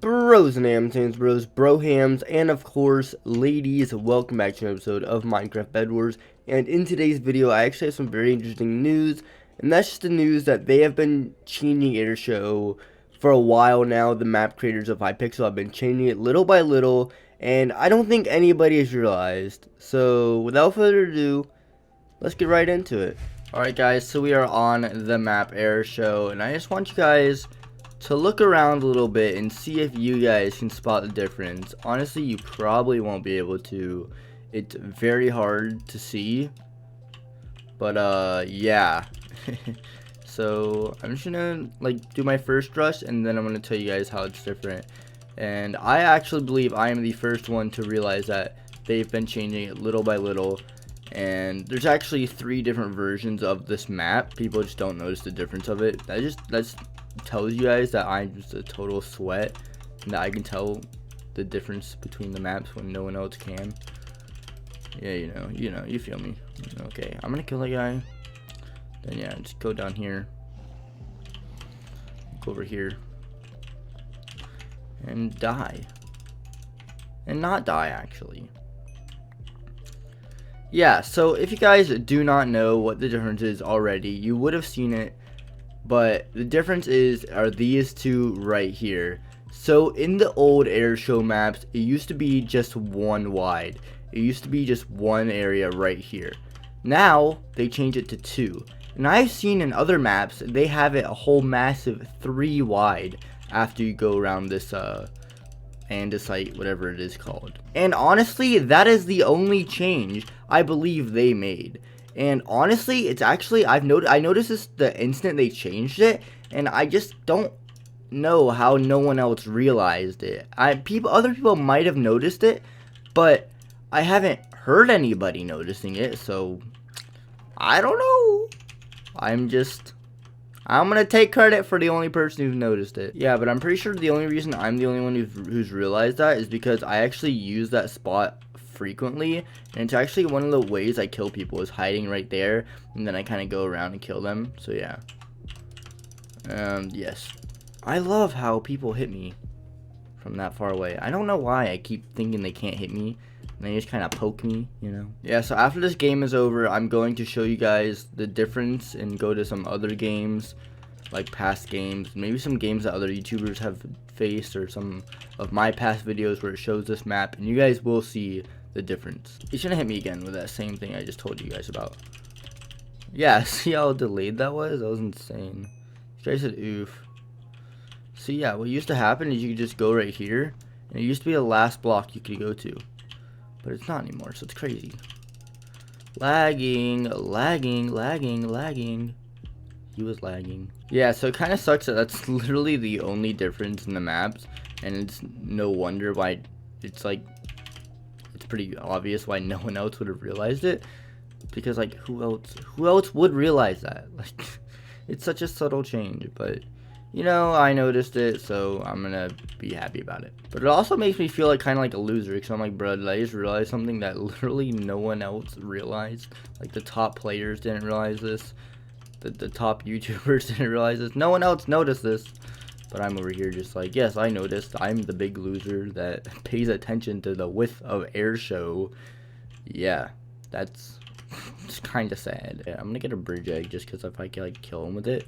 Bros and hams, bros, brohams, and of course, ladies, welcome back to an episode of Minecraft Bed Wars. And in today's video, I actually have some very interesting news, and that's just the news that they have been changing Airshow for a while now. The map creators of Hypixel have been changing it little by little, and I don't think anybody has realized. So, without further ado, let's get right into it. Alright guys, so we are on the map Airshow, and I just want you guys to look around a little bit and see if you guys can spot the difference. Honestly, you probably won't be able to. It's very hard to see, but yeah. So I'm just gonna do my first rush, and then I'm gonna tell you guys how it's different. And I actually believe I am the first one to realize that they've been changing it little by little. And there's actually 3 different versions of this map. People just don't notice the difference of it. That's tells you guys that I'm just a total sweat and that I can tell the difference between the maps when no one else can. Yeah, you feel me. Okay, I'm gonna kill that guy. Then yeah, just go down here, go over here, and die. And not die, actually. Yeah, so if you guys do not know what the difference is already, you would have seen it. But the difference are these two right here. So in the old Airshow maps, it used to be just one wide. It used to be just one area right here. Now they changed it to 2. And I've seen in other maps they have it a whole massive 3 wide after you go around this andesite, whatever it is called. And honestly, that is the only change I believe they made. And honestly, it's actually, I noticed this the instant they changed it, and I just don't know how no one else realized it. Other people might have noticed it, but I haven't heard anybody noticing it, so I don't know. I'm gonna take credit for the only person who's noticed it. Yeah, but I'm pretty sure the only reason I'm the only one who's realized that is because I actually use that spot frequently, and it's actually one of the ways I kill people is hiding right there, and then I kind of go around and kill them. So yeah, yes, I love how people hit me from that far away. I don't know why I keep thinking they can't hit me, and they just kind of poke me, Yeah, so after this game is over, I'm going to show you guys the difference and go to some other games, like past games, maybe some games that other YouTubers have faced, or some of my past videos where it shows this map, and you guys will see the difference. He's gonna hit me again with that same thing I just told you guys about. Yeah, see how delayed that was? That was insane. This guy said oof. So yeah, what used to happen is you could just go right here, and it used to be the last block you could go to, but it's not anymore, so it's crazy. Lagging. He was lagging. Yeah, so it kind of sucks that that's literally the only difference in the maps, and it's no wonder why it's pretty obvious why no one else would have realized it, because who else would realize that? It's such a subtle change, but I noticed it, so I'm gonna be happy about it. But it also makes me feel kind of like a loser, because I'm like, bro, did I just realize something that literally no one else realized? The top players didn't realize this, the top YouTubers didn't realize this, no one else noticed this. But I'm over here just yes, I noticed. I'm the big loser that pays attention to the width of Airshow. Yeah, that's kind of sad. Yeah, I'm gonna get a bridge egg just because if I can kill him with it,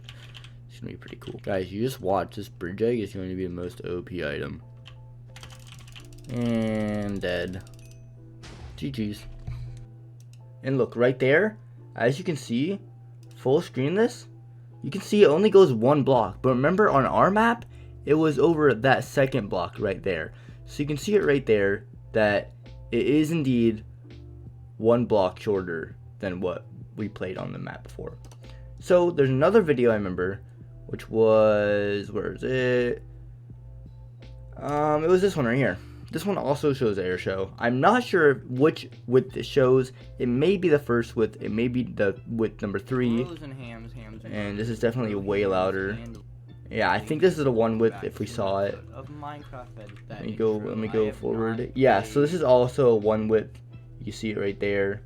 it's gonna be pretty cool. Guys, you just watch. This bridge egg is going to be the most OP item. And dead. GG's. And look, right there, as you can see, full screen this, you can see it only goes 1 block, but remember on our map, it was over that second block right there. So you can see it right there that it is indeed 1 block shorter than what we played on the map before. So there's another video I remember, which was, where is it? It was this one right here. This one also shows Airshow. I'm not sure which width it shows. It may be the first width. It may be the width number 3. And this is definitely way louder. Yeah, I think this is the one width if we saw it. Let me go forward. Yeah, so this is also a 1 width. You see it right there.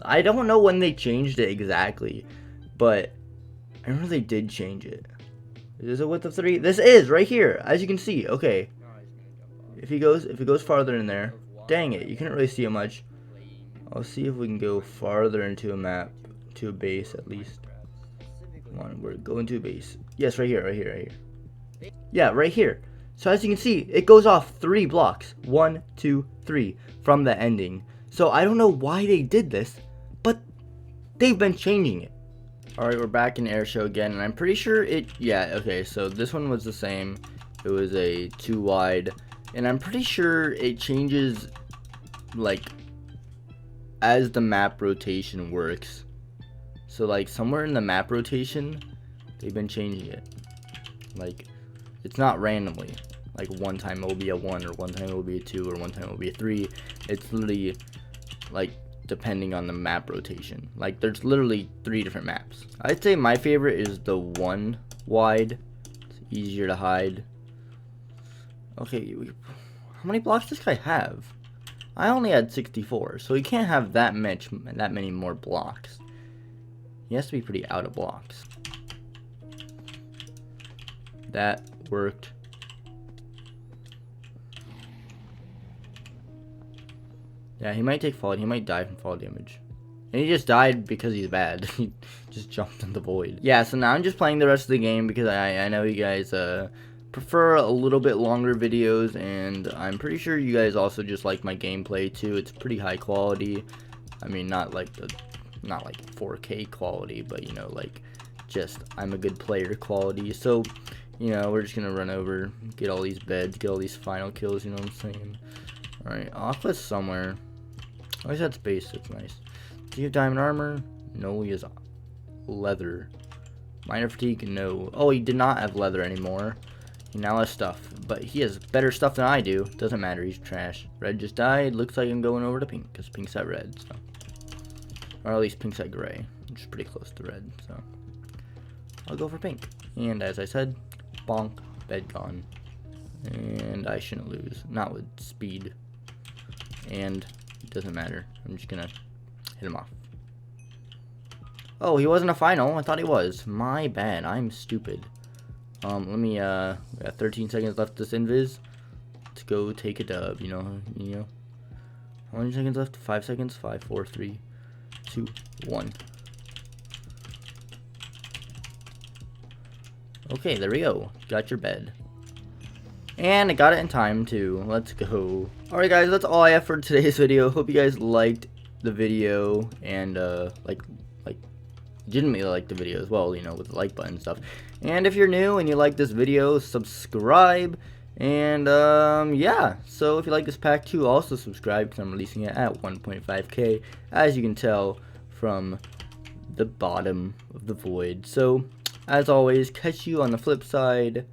I don't know when they changed it exactly, but I remember they did change it. Is this a width of 3? This is right here, as you can see. Okay. If it goes farther in there, dang it, you couldn't really see it much. I'll see if we can go farther into a map, to a base at least. Come on, we're going to a base. Yes, right here. Yeah, right here. So as you can see, it goes off 3 blocks. 1, 2, 3 from the ending. So I don't know why they did this, but they've been changing it. Alright, we're back in Airshow again, and I'm pretty sure okay, so this one was the same. It was a 2 wide, and I'm pretty sure it changes, like, as the map rotation works. So, like, somewhere in the map rotation, they've been changing it. Like, it's not randomly. Like, one time it will be a 1, or one time it will be a 2, or one time it will be a 3. It's literally, like, depending on the map rotation. Like, there's literally 3 different maps. I'd say my favorite is the 1 wide. It's easier to hide. Okay, how many blocks does this guy have? I only had 64, so he can't have that many more blocks. He has to be pretty out of blocks. That worked. Yeah, he might take fall. He might die from fall damage. And he just died because he's bad. He just jumped in the void. Yeah, so now I'm just playing the rest of the game because I know you guys prefer a little bit longer videos, and I'm pretty sure you guys also just like my gameplay too. It's pretty high quality. I mean, not like 4K quality, but you know, like, just I'm a good player quality. So, you know, we're just gonna run over, get all these beds, get all these final kills, you know what I'm saying? Alright, Aqua's somewhere. Oh, he's had space, that's nice. Do you have diamond armor? No, he has leather. Minor fatigue? No. Oh, he did not have leather anymore. He now has stuff, but he has better stuff than I do. Doesn't matter, he's trash. Red just died. Looks like I'm going over to pink, because pink's at red, so. Or at least pink's at gray, which is pretty close to red, so. I'll go for pink. And as I said, bonk, bed gone. And I shouldn't lose. Not with speed. And it doesn't matter. I'm just gonna hit him off. Oh, he wasn't a final. I thought he was. My bad. I'm stupid. Let me, we got 13 seconds left this invis. Let's go take a dub, you know. How many seconds left? 5 seconds? 5, 4, 3, 2, 1. Okay, there we go. Got your bed. And I got it in time too. Let's go. Alright guys, that's all I have for today's video. Hope you guys liked the video and legitimately liked the video as well, you know, with the like button and stuff. And if you're new and you like this video, subscribe. And yeah, so if you like this pack too, also subscribe because I'm releasing it at 1.5k, as you can tell from the bottom of the void. So as always, catch you on the flip side.